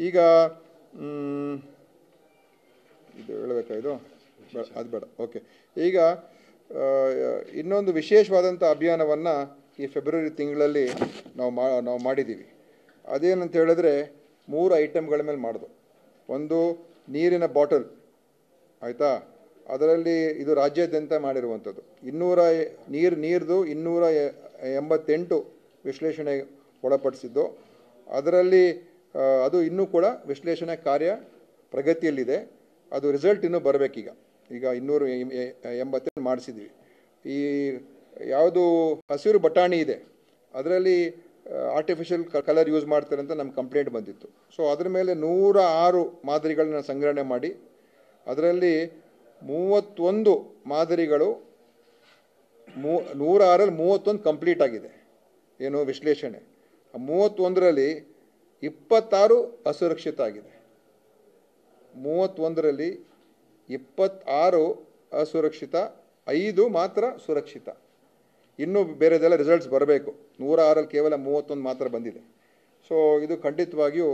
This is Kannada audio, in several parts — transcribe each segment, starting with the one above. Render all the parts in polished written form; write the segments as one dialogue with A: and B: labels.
A: ಈಗ ಇದು ಹೇಳಬೇಕಾ ಇದು ಅದು ಬೇಡ. ಓಕೆ, ಈಗ ಇನ್ನೊಂದು ವಿಶೇಷವಾದಂಥ ಅಭಿಯಾನವನ್ನು ಈ ಫೆಬ್ರವರಿ ತಿಂಗಳಲ್ಲಿ ನಾವು ಮಾಡಿದ್ದೀವಿ. ಅದೇನಂತ ಹೇಳಿದ್ರೆ 3 ಐಟಮ್ಗಳ ಮೇಲೆ ಮಾಡೋದು. ಒಂದು ನೀರಿನ ಬಾಟಲ್, ಆಯಿತಾ, ಅದರಲ್ಲಿ ಇದು ರಾಜ್ಯಾದ್ಯಂತ ಮಾಡಿರುವಂಥದ್ದು. ನೀರ್ದು 288 ವಿಶ್ಲೇಷಣೆ ಒಳಪಡಿಸಿದ್ದು. ಅದರಲ್ಲಿ ಅದು ಇನ್ನೂ ಕೂಡ ವಿಶ್ಲೇಷಣೆ ಕಾರ್ಯ ಪ್ರಗತಿಯಲ್ಲಿದೆ. ಅದು ರಿಸಲ್ಟ್ ಇನ್ನೂ ಬರಬೇಕೀಗ. ಈಗ 288 ಮಾಡಿಸಿದ್ವಿ. ಈ ಯಾವುದು ಹಸಿರು ಬಟಾಣಿ ಇದೆ ಅದರಲ್ಲಿ ಆರ್ಟಿಫಿಷಿಯಲ್ ಕಲರ್ ಯೂಸ್ ಮಾಡ್ತಾರೆ ಅಂತ ನಮ್ಮ ಕಂಪ್ಲೇಂಟ್ ಬಂದಿತ್ತು. ಸೊ ಅದ್ರ ಮೇಲೆ 106 ಮಾದರಿಗಳನ್ನ ಸಂಗ್ರಹಣೆ ಮಾಡಿ ಅದರಲ್ಲಿ 31 ಮಾದರಿಗಳು 106ರಲ್ಲಿ 31 ಕಂಪ್ಲೀಟ್ ಆಗಿದೆ ಏನು ವಿಶ್ಲೇಷಣೆ. 31ರಲ್ಲಿ 26 ಅಸುರಕ್ಷಿತ ಆಗಿದೆ. 31ರಲ್ಲಿ 26 ಅಸುರಕ್ಷಿತ, 5 ಮಾತ್ರ ಸುರಕ್ಷಿತ. ಇನ್ನೂ ಬೇರೆದೆಲ್ಲ ರಿಸಲ್ಟ್ಸ್ ಬರಬೇಕು. 106ರಲ್ಲಿ ಕೇವಲ 31 ಮಾತ್ರ ಬಂದಿದೆ. ಸೊ ಇದು ಖಂಡಿತವಾಗಿಯೂ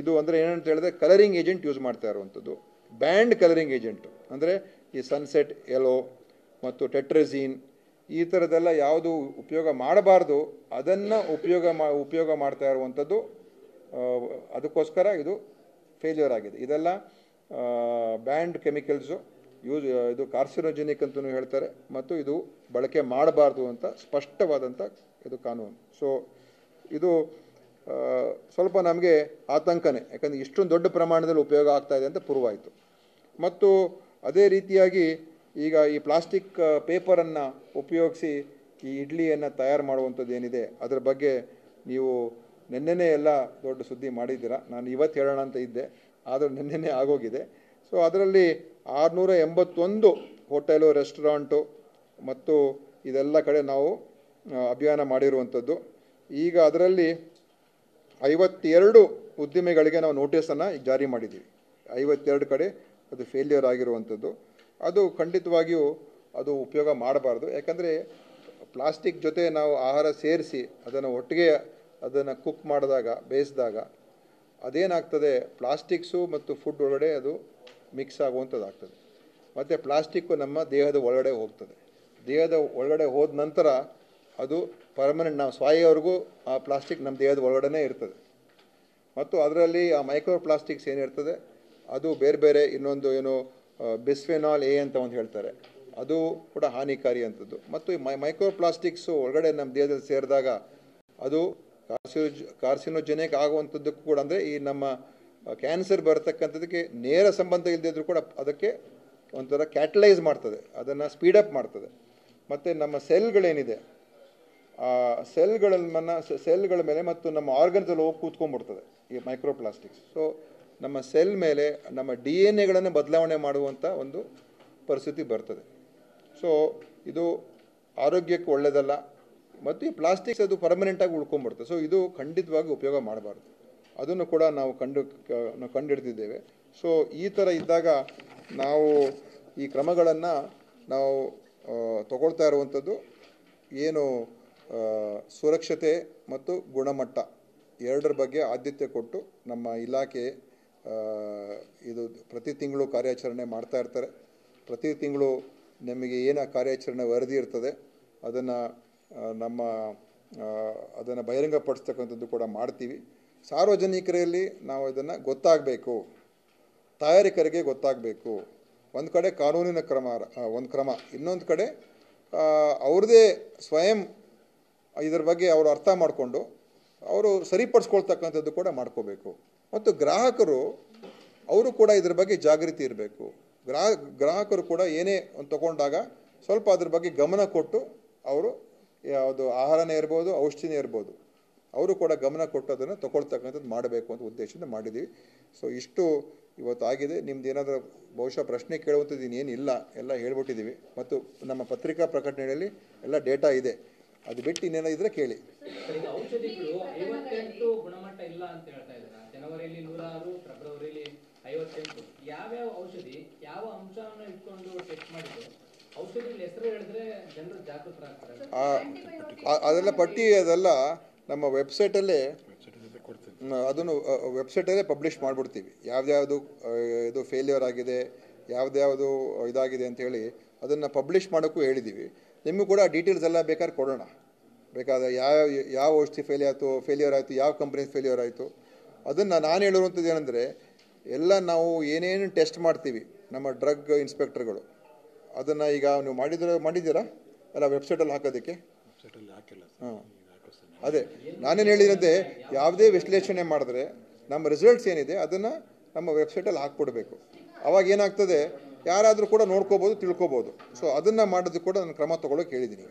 A: ಇದು ಅಂದರೆ ಏನಂತ ಹೇಳಿದ್ರೆ ಕಲರಿಂಗ್ ಏಜೆಂಟ್ ಯೂಸ್ ಮಾಡ್ತಾ ಇರುವಂಥದ್ದು. ಬ್ಯಾಂಡ್ ಕಲರಿಂಗ್ ಏಜೆಂಟು ಅಂದರೆ ಈ ಸನ್ಸೆಟ್ ಯೆಲ್ಲೋ ಮತ್ತು ಟೆಟ್ರೆಝೀನ್ ಈ ಥರದ್ದೆಲ್ಲ ಯಾವುದು ಉಪಯೋಗ ಮಾಡಬಾರ್ದು ಅದನ್ನು ಉಪಯೋಗ ಮಾಡ್ತಾ ಇರುವಂಥದ್ದು. ಅದಕ್ಕೋಸ್ಕರ ಇದು ಫೇಲ್ಯೂರ್ ಆಗಿದೆ. ಇದೆಲ್ಲ ಬ್ಯಾಂಡ್ ಕೆಮಿಕಲ್ಸು ಇದು ಕಾರ್ಸಿನೋಜೆನಿಕ್ ಅಂತಲೂ ಹೇಳ್ತಾರೆ ಮತ್ತು ಇದು ಬಳಕೆ ಮಾಡಬಾರ್ದು ಅಂತ ಸ್ಪಷ್ಟವಾದಂಥ ಇದು ಕಾನೂನು. ಸೊ ಇದು ಸ್ವಲ್ಪ ನಮಗೆ ಆತಂಕನೇ, ಯಾಕಂದರೆ ಇಷ್ಟೊಂದು ದೊಡ್ಡ ಪ್ರಮಾಣದಲ್ಲಿ ಉಪಯೋಗ ಆಗ್ತಾ ಇದೆ ಅಂತ ಪ್ರೂವ್ ಆಯಿತು. ಮತ್ತು ಅದೇ ರೀತಿಯಾಗಿ ಈಗ ಈ ಪ್ಲಾಸ್ಟಿಕ್ ಪೇಪರನ್ನು ಉಪಯೋಗಿಸಿ ಈ ಇಡ್ಲಿಯನ್ನು ತಯಾರು ಮಾಡುವಂಥದ್ದು ಏನಿದೆ ಅದರ ಬಗ್ಗೆ ನೀವು ನೆನ್ನೆನೇ ಎಲ್ಲ ದೊಡ್ಡ ಸುದ್ದಿ ಮಾಡಿದ್ದೀರಾ. ನಾನು ಇವತ್ತು ಹೇಳೋಣ ಅಂತ ಇದ್ದೆ, ಆದರೆ ನೆನ್ನೆನೇ ಆಗೋಗಿದೆ. ಸೊ ಅದರಲ್ಲಿ 681 ಹೋಟೆಲು, ರೆಸ್ಟೋರೆಂಟು ಮತ್ತು ಇದೆಲ್ಲ ಕಡೆ ನಾವು ಅಭಿಯಾನ ಮಾಡಿರುವಂಥದ್ದು. ಈಗ ಅದರಲ್ಲಿ 52 ಉದ್ದಿಮೆಗಳಿಗೆ ನಾವು ನೋಟಿಸನ್ನು ಜಾರಿ ಮಾಡಿದ್ದೀವಿ. 52 ಕಡೆ ಅದು ಫೇಲ್ಯೂರ್ ಆಗಿರುವಂಥದ್ದು. ಅದು ಖಂಡಿತವಾಗಿಯೂ ಅದು ಉಪಯೋಗ ಮಾಡಬಾರ್ದು. ಯಾಕಂದರೆ ಪ್ಲಾಸ್ಟಿಕ್ ಜೊತೆ ನಾವು ಆಹಾರ ಸೇರಿಸಿ ಅದನ್ನು ಒಟ್ಟಿಗೆ ಅದನ್ನು ಕುಕ್ ಮಾಡಿದಾಗ, ಬೇಯಿಸಿದಾಗ ಅದೇನಾಗ್ತದೆ, ಪ್ಲಾಸ್ಟಿಕ್ಸು ಮತ್ತು ಫುಡ್ ಒಳಗಡೆ ಅದು ಮಿಕ್ಸ್ ಆಗುವಂಥದ್ದಾಗ್ತದೆ. ಮತ್ತು ಪ್ಲಾಸ್ಟಿಕ್ಕು ನಮ್ಮ ದೇಹದ ಒಳಗಡೆ ಹೋಗ್ತದೆ. ದೇಹದ ಒಳಗಡೆ ಹೋದ ನಂತರ ಅದು ಪರ್ಮನೆಂಟ್, ನಾವು ಸಾಯೋವರೆಗೂ ಆ ಪ್ಲಾಸ್ಟಿಕ್ ನಮ್ಮ ದೇಹದ ಒಳಗಡೆ ಇರ್ತದೆ. ಮತ್ತು ಅದರಲ್ಲಿ ಆ ಮೈಕ್ರೋ ಪ್ಲಾಸ್ಟಿಕ್ಸ್ ಏನಿರ್ತದೆ ಅದು ಬೇರೆ ಬೇರೆ ಇನ್ನೊಂದು ಏನು ಬಿಸ್ಫೆನಾಲ್ ಎ ಅಂತ ಒಂದು ಹೇಳ್ತಾರೆ, ಅದು ಕೂಡ ಹಾನಿಕಾರಿ ಅಂಥದ್ದು. ಮತ್ತು ಈ ಮೈಕ್ರೋ ಪ್ಲಾಸ್ಟಿಕ್ಸು ಒಳಗಡೆ ನಮ್ಮ ದೇಹದಲ್ಲಿ ಸೇರಿದಾಗ ಅದು ಕಾರ್ಸಿನೋಜೆನಿಕ್ ಆಗುವಂಥದ್ದಕ್ಕೂ ಕೂಡ, ಅಂದರೆ ಈ ನಮ್ಮ ಕ್ಯಾನ್ಸರ್ ಬರತಕ್ಕಂಥದ್ದಕ್ಕೆ ನೇರ ಸಂಬಂಧ ಇಲ್ಲದಿದ್ರೂ ಕೂಡ ಅದಕ್ಕೆ ಒಂಥರ ಕ್ಯಾಟಲೈಸ್ ಮಾಡ್ತದೆ, ಅದನ್ನು ಸ್ಪೀಡಪ್ ಮಾಡ್ತದೆ. ಮತ್ತು ನಮ್ಮ ಸೆಲ್ಗಳೇನಿದೆ ಆ ಸೆಲ್ಗಳ ಮೇಲೆ ಮತ್ತು ನಮ್ಮ ಆರ್ಗನ್ಸಲ್ಲಿ ಹೋಗಿ ಕೂತ್ಕೊಂಡ್ಬಿಡ್ತದೆ ಈ ಮೈಕ್ರೋ ಪ್ಲಾಸ್ಟಿಕ್ಸ್. ಸೊ ನಮ್ಮ ಸೆಲ್ ಮೇಲೆ ನಮ್ಮ DNA ಬದಲಾವಣೆ ಮಾಡುವಂಥ ಒಂದು ಪರಿಸ್ಥಿತಿ ಬರ್ತದೆ. ಸೊ ಇದು ಆರೋಗ್ಯಕ್ಕೆ ಒಳ್ಳೆಯದಲ್ಲ. ಮತ್ತು ಈ ಪ್ಲಾಸ್ಟಿಕ್ಸ್ ಅದು ಪರ್ಮನೆಂಟಾಗಿ ಉಳ್ಕೊಂಡ್ಬಿಡ್ತದೆ. ಸೊ ಇದು ಖಂಡಿತವಾಗಿ ಉಪಯೋಗ ಮಾಡಬಾರ್ದು. ಅದನ್ನು ಕೂಡ ನಾವು ಕಂಡುಹಿಡ್ದಿದ್ದೇವೆ. ಸೊ ಈ ಥರ ಇದ್ದಾಗ ನಾವು ಈ ಕ್ರಮಗಳನ್ನು ನಾವು ತಗೊಳ್ತಾ ಇರುವಂಥದ್ದು ಏನು ಸುರಕ್ಷತೆ ಮತ್ತು ಗುಣಮಟ್ಟ ಎರಡರ ಬಗ್ಗೆ ಆದ್ಯತೆ ಕೊಟ್ಟು ನಮ್ಮ ಇಲಾಖೆ ಇದು ಪ್ರತಿ ತಿಂಗಳು ಕಾರ್ಯಾಚರಣೆ ಮಾಡ್ತಾ ಇರ್ತಾರೆ. ಪ್ರತಿ ತಿಂಗಳು ನಮಗೆ ಏನು ಕಾರ್ಯಾಚರಣೆ ವರದಿ ಇರ್ತದೆ ಅದನ್ನು ಅದನ್ನು ಬಹಿರಂಗಪಡಿಸ್ತಕ್ಕಂಥದ್ದು ಕೂಡ ಮಾಡ್ತೀವಿ. ಸಾರ್ವಜನಿಕರಲ್ಲಿ ನಾವು ಇದನ್ನು ಗೊತ್ತಾಗಬೇಕು, ತಯಾರಿಕರಿಗೆ ಗೊತ್ತಾಗಬೇಕು. ಒಂದು ಕಡೆ ಕಾನೂನಿನ ಒಂದು ಕ್ರಮ, ಇನ್ನೊಂದು ಕಡೆ ಅವ್ರದ್ದೇ ಸ್ವಯಂ ಇದರ ಬಗ್ಗೆ ಅವರು ಅರ್ಥ ಮಾಡಿಕೊಂಡು ಅವರು ಸರಿಪಡಿಸ್ಕೊಳ್ತಕ್ಕಂಥದ್ದು ಕೂಡ ಮಾಡ್ಕೋಬೇಕು. ಮತ್ತು ಗ್ರಾಹಕರು ಅವರು ಕೂಡ ಇದ್ರ ಬಗ್ಗೆ ಜಾಗೃತಿ ಇರಬೇಕು. ಗ್ರಾಹಕರು ಕೂಡ ಏನೇ ಒಂದು ತಗೊಂಡಾಗ ಸ್ವಲ್ಪ ಅದ್ರ ಬಗ್ಗೆ ಗಮನ ಕೊಟ್ಟು ಅವರು ಯಾವುದು ಆಹಾರನೇ ಇರ್ಬೋದು, ಔಷಧಿನೇ ಇರ್ಬೋದು, ಅವರು ಕೂಡ ಗಮನ ಕೊಟ್ಟು ಅದನ್ನು ತಗೊಳ್ತಕ್ಕಂಥದ್ದು ಮಾಡಬೇಕು ಅಂತ ಉದ್ದೇಶದಿಂದ ಮಾಡಿದ್ದೀವಿ. ಸೊ ಇಷ್ಟು ಇವತ್ತು ಆಗಿದೆ. ನಿಮ್ದು ಏನಾದರೂ ಬಹುಶಃ ಪ್ರಶ್ನೆ ಕೇಳುವಂಥದ್ದು ಇನ್ನೇನಿಲ್ಲ, ಎಲ್ಲ ಹೇಳ್ಬಿಟ್ಟಿದ್ದೀವಿ. ಮತ್ತು ನಮ್ಮ ಪತ್ರಿಕಾ ಪ್ರಕಟಣೆಯಲ್ಲಿ ಎಲ್ಲ ಡೇಟಾ ಇದೆ. ಅದು ಬಿಟ್ಟು ಇನ್ನೇನೋ ಇದ್ರೆ ಕೇಳಿ.
B: ಔಷಧಿಗಳು 58 ಗುಣಮಟ್ಟ ಇಲ್ಲ ಅಂತ ಹೇಳ್ತಾ ಇದ್ದಾರೆ. ಜನವರಿಯಲ್ಲಿ 106, ಫೆಬ್ರವರಿಯಲ್ಲಿ 58. ಯಾವ್ಯಾವ ಔಷಧಿ ಯಾವ ಅಂಶವನ್ನು ಇಟ್ಕೊಂಡು ಟೆಸ್ಟ್ ಮಾಡಿದ್ರು? ಔಷಧಿಗಳ ಹೆಸರು ಹೇಳಿದ್ರೆ ಜನರು ಜಾಗೃತರಾಗ್ತಾರೆ.
A: ಅದೆಲ್ಲ ಪಟ್ಟಿ ಅದೆಲ್ಲ ನಮ್ಮ ವೆಬ್ಸೈಟಲ್ಲೇ ಅದನ್ನು ವೆಬ್ಸೈಟಲ್ಲೇ ಪಬ್ಲಿಷ್ ಮಾಡಿಬಿಡ್ತೀವಿ. ಯಾವ್ದ್ಯಾವುದು ಇದು ಫೇಲ್ಯೂರ್ ಆಗಿದೆ, ಯಾವ್ದ್ಯಾವುದು ಇದಾಗಿದೆ ಅಂಥೇಳಿ ಅದನ್ನು ಪಬ್ಲಿಷ್ ಮಾಡೋಕ್ಕೂ ಹೇಳಿದ್ದೀವಿ. ನಿಮಗೂ ಕೂಡ ಡೀಟೇಲ್ಸ್ ಎಲ್ಲ ಬೇಕಾದ್ರೆ ಕೊಡೋಣ. ಬೇಕಾದ ಯಾವ ಔಷಧಿ ಫೇಲ್ಯೂರ್ ಆಯಿತು, ಯಾವ ಕಂಪ್ನಿ ಫೇಲ್ಯೂರ್ ಆಯಿತು, ಅದನ್ನು ನಾನು ಹೇಳಿರುವಂಥದ್ದು ಏನಂದರೆ, ಎಲ್ಲ ನಾವು ಏನೇನು ಟೆಸ್ಟ್ ಮಾಡ್ತೀವಿ ನಮ್ಮ ಡ್ರಗ್ ಇನ್ಸ್ಪೆಕ್ಟರ್ಗಳು, ಅದನ್ನು ಈಗ ನೀವು ಮಾಡಿದ್ದೀರಾ ಅಲ್ಲ ವೆಬ್ಸೈಟಲ್ಲಿ ಹಾಕೋದಕ್ಕೆ? ಹಾಂ, ಅದೇ ನಾನೇನು ಹೇಳಿದಂತೆ, ಯಾವುದೇ ವಿಶ್ಲೇಷಣೆ ಮಾಡಿದ್ರೆ ನಮ್ಮ ರಿಸಲ್ಟ್ಸ್ ಏನಿದೆ ಅದನ್ನು ನಮ್ಮ ವೆಬ್ಸೈಟಲ್ಲಿ ಹಾಕ್ಬಿಡ್ಬೇಕು. ಅವಾಗ ಏನಾಗ್ತದೆ, ಯಾರಾದರೂ ಕೂಡ ನೋಡ್ಕೋಬೋದು, ತಿಳ್ಕೊಬೋದು. ಸೊ ಅದನ್ನು ಮಾಡೋದಕ್ಕೆ ಕೂಡ ನಾನು ಕ್ರಮ ತೊಗೊಳಕ್ಕೆ ಹೇಳಿದ್ದೀನಿ.